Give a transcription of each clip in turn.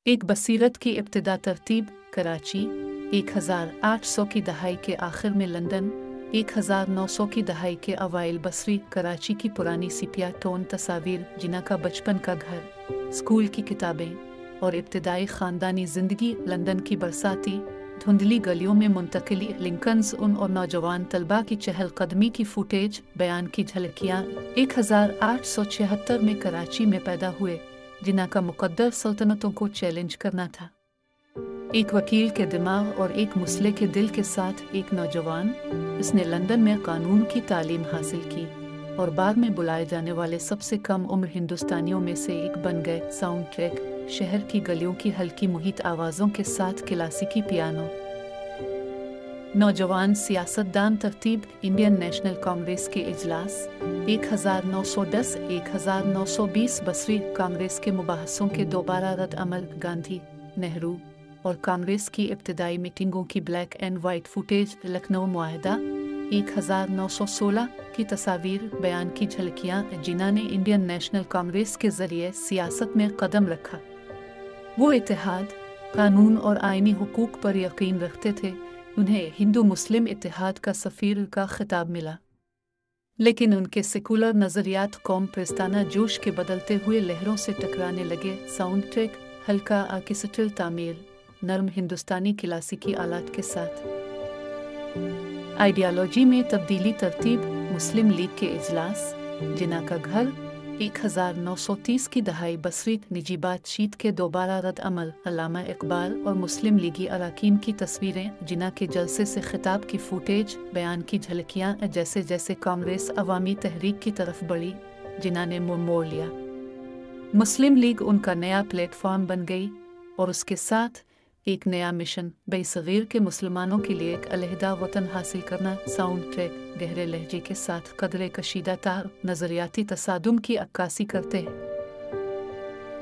एक बसीरत की इब्तिदा तरतीब कराची 1800 की दहाई के आखिर में लंदन 1900 की दहाई के अवाइल बसरी कराची की पुरानी सिपिया टोन तस्वीर जिना का बचपन का घर स्कूल की किताबें और इब्तिदाई ख़ानदानी ज़िंदगी लंदन की बरसाती धुंधली गलियों में मुंतकिली लिंकन्स उन और नौजवान तलबा की चहलकदमी की फुटेज बयान की झलकियाँ 1876 में कराची में पैदा हुए जिन्हा का मुकद्दर सल्तनतों को चैलेंज करना था। एक वकील के दिमाग और एक मुस्लिह के दिल के साथ एक नौजवान इसने लंदन में कानून की तालीम हासिल की और बाद में बुलाए जाने वाले सबसे कम उम्र हिंदुस्तानियों में से एक बन गए। साउंड ट्रैक शहर की गलियों की हल्की मुहित आवाज़ों के साथ क्लासिकी पियानो। नौजवान सियासतदान तरतीब इंडियन नेशनल कांग्रेस के इजलास 1910-1920 बसरी कांग्रेस के मुबाहसों के दोबारा रद्द अमल गांधी नेहरू और कांग्रेस की इब्तिदाई मीटिंगों की black and white footage Lucknow मुआहदा 1916 की तस्वीर बयान की झलकियाँ जिन्हा ने इंडियन नेशनल कांग्रेस के ज़रिए सियासत में कदम रखा। वो इत्तेहाद कानून और आइनी हुकूक पर यकीन रखते थे। उन्हें हिंदू मुस्लिम इत्तेहाद का सफ़ीर का खिताब मिला, लेकिन उनके सेकुलर नज़रियात कौम प्रस्ताना जोश के बदलते हुए लहरों से टकराने लगे। साउंड ट्रैक हल्का आर्केस्ट्रल तामीर नरम हिंदुस्तानी क्लासिकी आलात के साथ। आइडियालॉजी में तब्दीली तरतीब मुस्लिम लीग के इजलास जिन्हा का घर 1930 की दहाई बसरी निजी बातचीत के दोबारा रद्द अमल अल्लामा इकबाल और मुस्लिम लीगी अरकान की तस्वीरें जिन्हा के जलसे से खिताब की फुटेज बयान की झलकियाँ जैसे जैसे कांग्रेस अवामी तहरीक की तरफ बढ़ी जिन्हा ने मुंह मोड़ लिया। मुस्लिम लीग उनका नया प्लेटफॉर्म बन गई और उसके साथ एक नया मिशन बेसगीर के मुसलमानों के लिए एक अलहदा वतन हासिल करना। साउंड ट्रैक गहरे लहजे के साथ कदरे कशीदा तार नज़रियाती तसादुम की अक्कासी करते हैं।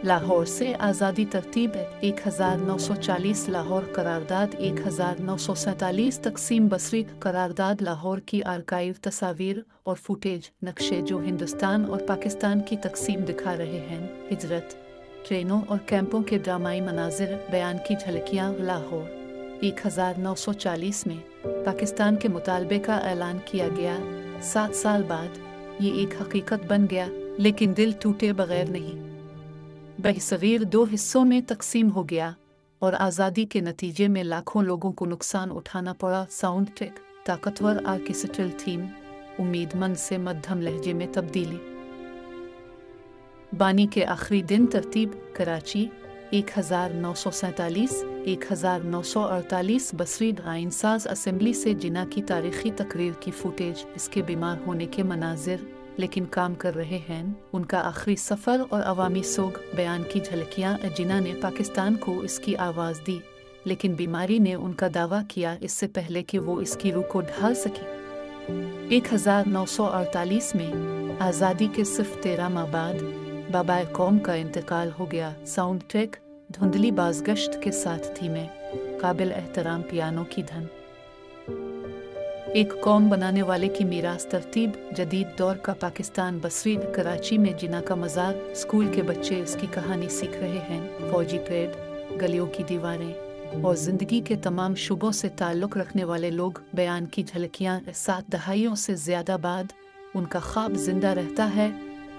लाहौर से आज़ादी तरतीब 1940 लाहौर करारदाद 1947 तकसीम बसरी करारदाद लाहौर की आर्काइव तस्वीर और फुटेज नक्शे जो हिंदुस्तान और पाकिस्तान की तकसीम दिखा रहे हैं। हिजरत ट्रेनों और कैंपों के ड्रामाई मनाजिर बयान की झलकियाँ लाहौर 1940 में पाकिस्तान के मुतालबे का ऐलान किया गया। 7 साल बाद ये एक हकीकत बन गया, लेकिन दिल टूटे बगैर नहीं। बहसगीर 2 हिस्सों में तकसीम हो गया और आज़ादी के नतीजे में लाखों लोगों को नुकसान उठाना पड़ा। साउंड ट्रैक ताकतवर आर्केस्ट्रल थीम उम्मीदमंद से मध्यम लहजे में तब्दीली। बानी के आखिरी दिन तरतीब कराची 1947-1948 बसरी आइनसाज असेंबली से जिन्हा की तारीखी तकरीर की फुटेज इसके बीमार होने के मनाजिर लेकिन काम कर रहे हैं उनका आखिरी सफ़र और अवामी सोग बयान की झलकियाँ जिन्हा ने पाकिस्तान को इसकी आवाज़ दी, लेकिन बीमारी ने उनका दावा किया इससे पहले कि वो इसकी रूह को ढाल सके। 1948 में आज़ादी के सिर्फ 13 माह बाद बाबाए कौम का इंतकाल हो गया। साउंड ट्रैक धुंधली बाज़गश्त के साथ थी में काबिल एहतराम पियानो की धन। एक कौम बनाने वाले की मीरास तरतीब जदीद दौर का पाकिस्तान बसरी कराची में जिन्हा का मज़ार स्कूल के बच्चे इसकी कहानी सीख रहे हैं। फौजी परेड गलियों की दीवारें और ज़िंदगी के तमाम शुबों से ताल्लुक़ रखने वाले लोग बयान की झलकियाँ 7 दहाइयों से ज़्यादा बाद उनका ख्वाब जिंदा रहता है।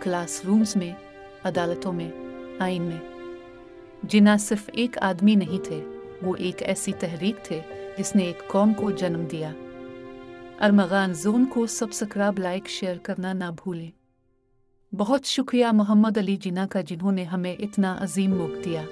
क्लासरूम्स में अदालतों में आइन में जिन्हा सिर्फ एक आदमी नहीं थे, वो एक ऐसी तहरीक थे जिसने एक कौम को जन्म दिया। अरमगान जोन को सब्सक्राइब लाइक शेयर करना ना भूलें। बहुत शुक्रिया मोहम्मद अली जिन्हा का जिन्होंने हमें इतना अजीम मौक़ दिया।